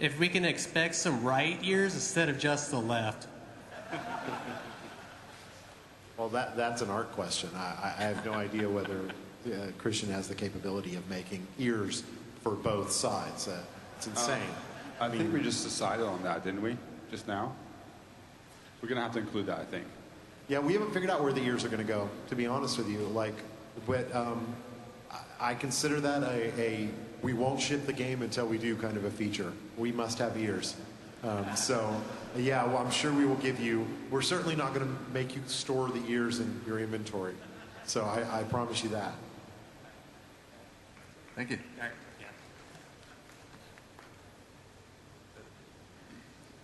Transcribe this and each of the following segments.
if we can expect some right ears instead of just the left. Well, that's an art question. I have no idea whether Christian has the capability of making ears for both sides. It's insane. I think we just decided on that, didn't we? Just now? We're going to have to include that, I think. Yeah, we haven't figured out where the ears are going to go, to be honest with you. Like, but I consider that we won't ship the game until we do kind of a feature. We must have ears. So, yeah, well, I'm sure we will give you, we're certainly not going to make you store the ears in your inventory. So I promise you that. Thank you.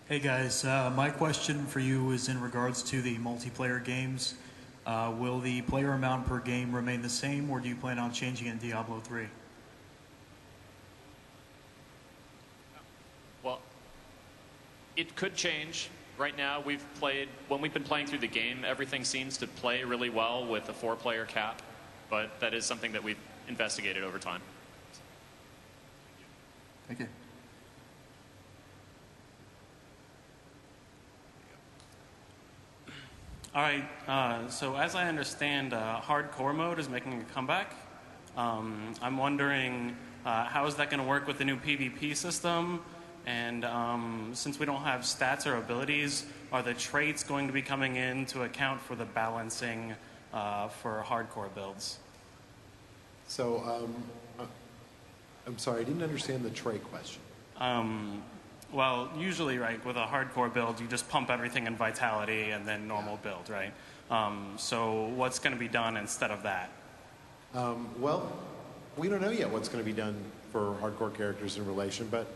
Hey guys, my question for you is in regards to the multiplayer games. Will the player amount per game remain the same, or do you plan on changing it in Diablo 3? Well, it could change. Right now, when we've been playing through the game, everything seems to play really well with a 4-player cap, but that is something that we've investigated over time. Thank you. All right, so as I understand, hardcore mode is making a comeback. I'm wondering how is that going to work with the new PvP system? And since we don't have stats or abilities, are the traits going to be coming in to account for the balancing for hardcore builds? So, I'm sorry, I didn't understand the trait question. Well, usually, right, with a hardcore build, you just pump everything in Vitality and then normal build, right? So what's going to be done instead of that? Well, we don't know yet what's going to be done for hardcore characters in relation, but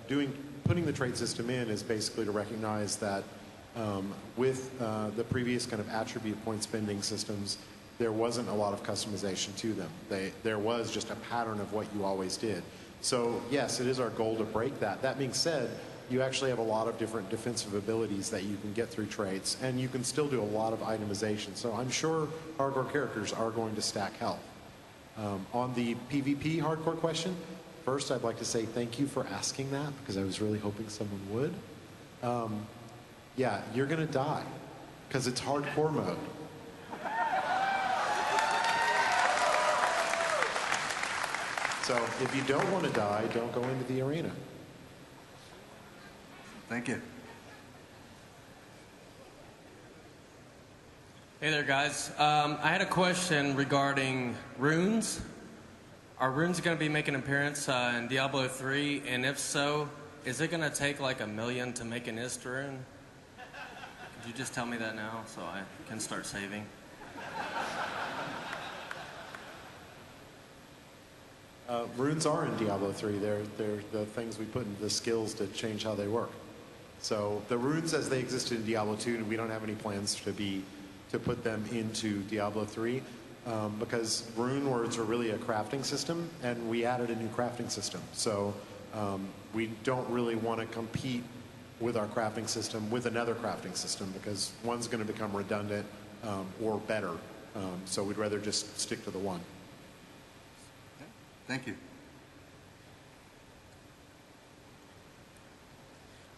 putting the trait system in is basically to recognize that with the previous kind of attribute point spending systems, there wasn't a lot of customization to them. There was just a pattern of what you always did. So yes, it is our goal to break that. That being said, you actually have a lot of different defensive abilities that you can get through traits, and you can still do a lot of itemization. So I'm sure hardcore characters are going to stack health. On the PvP hardcore question, first I'd like to say thank you for asking that, because I was really hoping someone would. Yeah, you're going to die, because it's hardcore mode. So if you don't want to die, don't go into the arena. Thank you. Hey there, guys. I had a question regarding runes. Are runes going to be making an appearance in Diablo 3? And if so, is it going to take like 1 million to make an Ist rune? Could you just tell me that now so I can start saving? Runes are in Diablo 3. They're the things we put into the skills to change how they work. So the runes as they existed in Diablo 2, we don't have any plans to put them into Diablo 3 because rune words are really a crafting system, and we added a new crafting system. So we don't really want to compete with our crafting system with another crafting system because one's going to become redundant or better. So we'd rather just stick to the one. Thank you.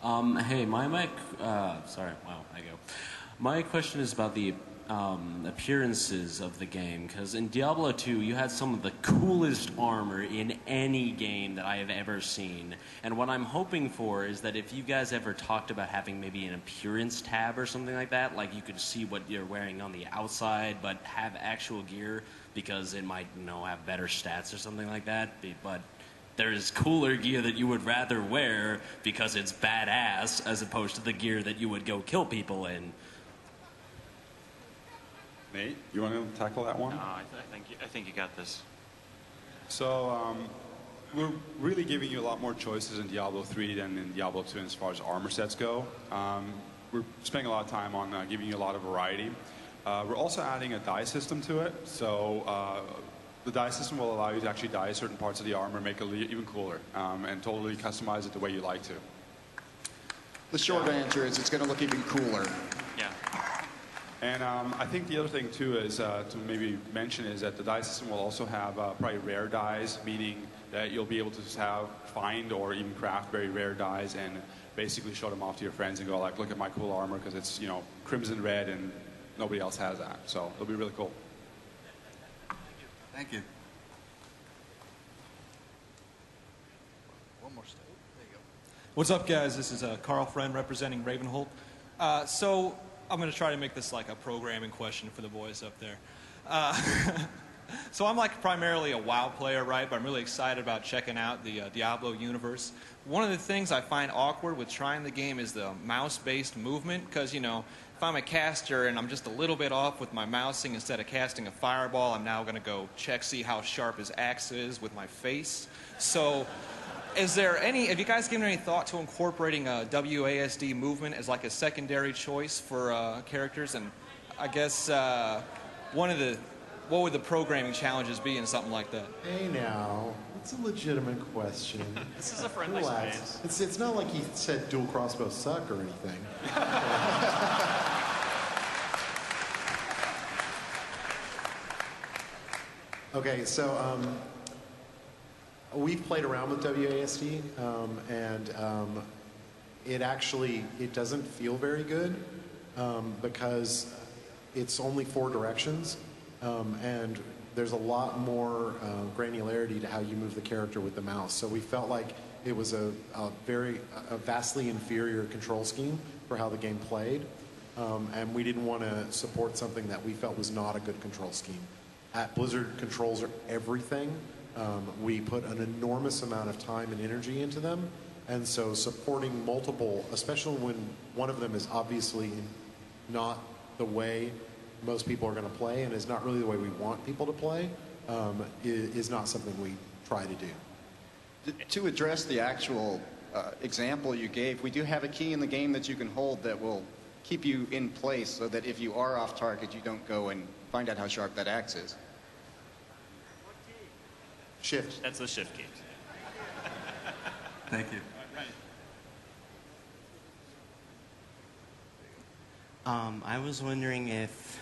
Hey, sorry, wow, I go. My question is about the appearances of the game, because in Diablo 2, you had some of the coolest armor in any game that I have ever seen. And what I'm hoping for is that if you guys ever talked about having maybe an appearance tab or something like that, like you could see what you're wearing on the outside, but have actual gear, because it might, have better stats or something like that, but there's cooler gear that you would rather wear because it's badass as opposed to the gear that you would go kill people in. Nate, you want to tackle that one? No, I think you got this. So we're really giving you a lot more choices in Diablo 3 than in Diablo 2 as far as armor sets go. We're spending a lot of time on giving you a lot of variety. We're also adding a dye system to it. So the dye system will allow you to actually dye certain parts of the armor, make it even cooler, and totally customize it the way you like to. The short answer is it's going to look even cooler. Yeah. And I think the other thing, too, is to maybe mention is that the dye system will also have probably rare dyes, meaning that you'll be able to just find or even craft very rare dyes and basically show them off to your friends and go like, look at my cool armor because it's, you know, crimson red and nobody else has that. So it'll be really cool. Thank you. One more step. There you go. What's up, guys? This is Carl Friend representing Ravenholt. So I'm going to try to make this like a programming question for the boys up there. So I'm like primarily a WoW player, right? But I'm really excited about checking out the Diablo universe. One of the things I find awkward with trying the game is the mouse-based movement, because, you know, if I'm a caster and I'm just a little bit off with my mousing, instead of casting a fireball, I'm now going to go see how sharp his axe is with my face. So have you guys given any thought to incorporating a WASD movement as like a secondary choice for characters? And I guess what would the programming challenges be in something like that? Hey now, it's a legitimate question. This is a friendly Relax. space. It's not like he said dual crossbows suck or anything. Okay, so we've played around with WASD, and it doesn't feel very good because it's only 4 directions, and there's a lot more granularity to how you move the character with the mouse. So we felt like it was a vastly inferior control scheme for how the game played, and we didn't want to support something that we felt was not a good control scheme. At Blizzard, controls are everything. We put an enormous amount of time and energy into them, and so supporting multiple, especially when one of them is obviously not the way most people are going to play and is not really the way we want people to play, is not something we try to do. To address the actual example you gave, we do have a key in the game that you can hold that will keep you in place so that if you are off target, you don't go and find out how sharp that axe is. Shift. That's the shift key. Thank you. I was wondering if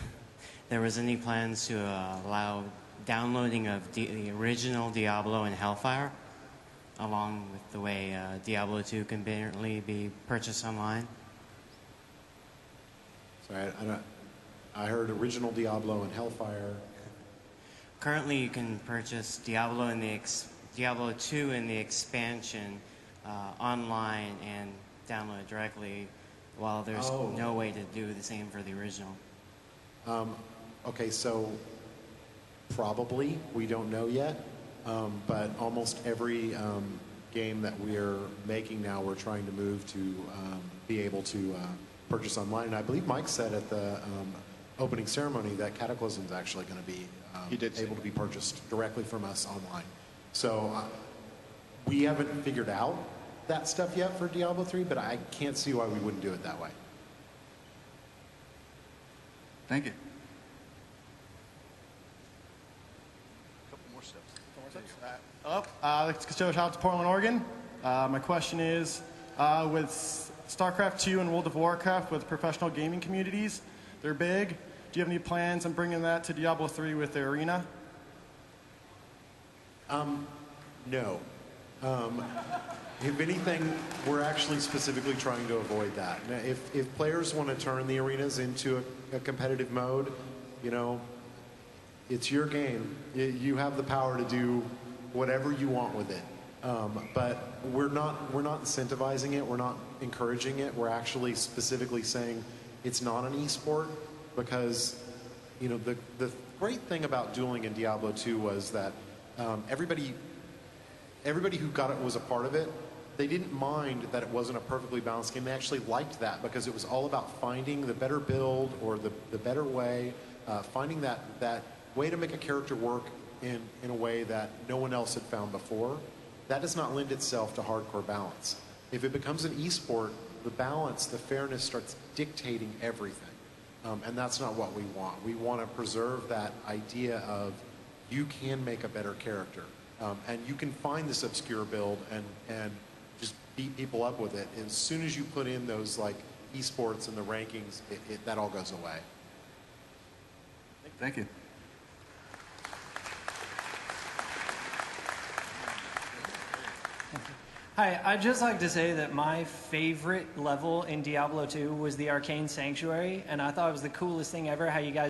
there was any plans to allow downloading of the original Diablo and Hellfire, along with the way Diablo 2 can apparently be purchased online. Sorry, I heard original Diablo and Hellfire. Currently, you can purchase Diablo and Diablo 2 and the expansion online and download it directly, while there's no way to do the same for the original. Okay, so probably, we don't know yet, but almost every game that we're making now, we're trying to move to be able to purchase online. And I believe Mike said at the opening ceremony that Cataclysm is actually going to be able to be purchased directly from us online. So we haven't figured out that stuff yet for Diablo 3, but I can't see why we wouldn't do it that way. Thank you. Couple more steps. Hello, let's show a shout out to Portland, Oregon. My question is, with StarCraft 2 and World of Warcraft, with professional gaming communities, they're big. Do you have any plans on bringing that to Diablo 3 with the arena? No. If anything, we're actually specifically trying to avoid that. Now, if players want to turn the arenas into a competitive mode, you know, it's your game. You have the power to do whatever you want with it. But we're not incentivizing it. We're not encouraging it. We're actually specifically saying it's not an esport because, you know, the great thing about dueling in Diablo 2 was that everybody who got it was a part of it. They didn't mind that it wasn't a perfectly balanced game. They actually liked that because it was all about finding the better build or the better way, finding that way to make a character work in a way that no one else had found before. That does not lend itself to hardcore balance. If it becomes an esport, the balance, the fairness starts dictating everything. And that's not what we want. We want to preserve that idea of you can make a better character. And you can find this obscure build and just beat people up with it. As soon as you put in those like esports and the rankings, that all goes away. Thank you. Hi, I'd just like to say that my favorite level in Diablo 2 was the Arcane Sanctuary, and I thought it was the coolest thing ever how you guys